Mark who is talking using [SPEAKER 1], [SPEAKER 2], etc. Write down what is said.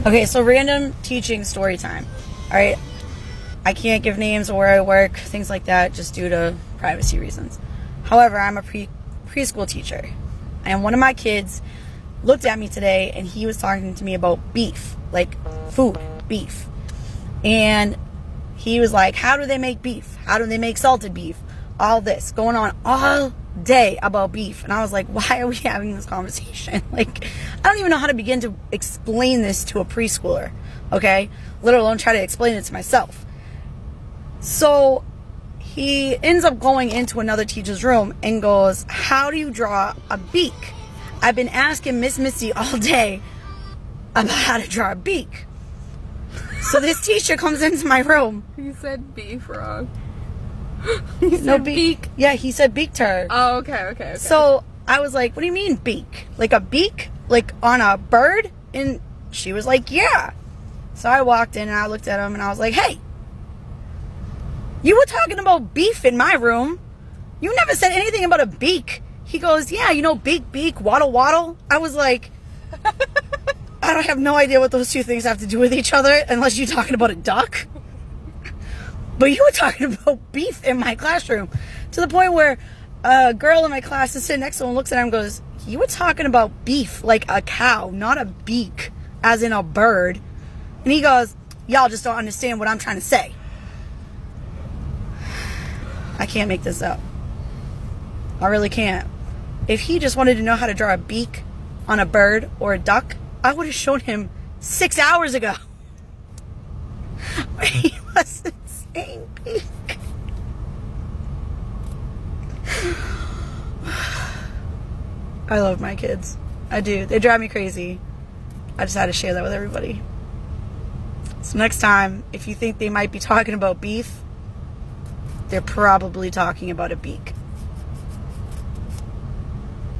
[SPEAKER 1] Okay, so random teaching story time. All right. I can't give names of where I work, things like that, just due to privacy reasons. However, I'm a preschool teacher. And one of my kids looked at me today and he was talking to me about beef, like food, beef. And he was like, how do they make beef? How do they make salted beef? All this going on all day about beef. And I was like, why are we having this conversation? Like, I don't even know how to begin to explain this to a preschooler, okay? Let alone try to explain it to myself. So he ends up going into another teacher's room and goes, how do you draw a beak? I've been asking Miss Missy all day about how to draw a beak. So this teacher comes into my room.
[SPEAKER 2] He said beef wrong.
[SPEAKER 1] He said beak. Yeah, he said beak to her.
[SPEAKER 2] Oh, okay.
[SPEAKER 1] So I was like, what do you mean beak? Like a beak? Like on a bird? And she was like, yeah. So I walked in and I looked at him and I was like, hey, you were talking about beef in my room. You never said anything about a beak. He goes, yeah, you know, beak, waddle, waddle. I was like, I don't have no idea what those two things have to do with each other unless you're talking about a duck. But you were talking about beef in my classroom to the point where a girl in my class is sitting next to him and looks at him and goes, you were talking about beef like a cow, not a beak, as in a bird. And he goes, y'all just don't understand what I'm trying to say. I can't make this up. I really can't. If he just wanted to know how to draw a beak on a bird or a duck, I would have shown him 6 hours ago. But he wasn't saying beak. I love my kids. I do. They drive me crazy. I just had to share that with everybody. So next time, if you think they might be talking about beef, they're probably talking about a beak.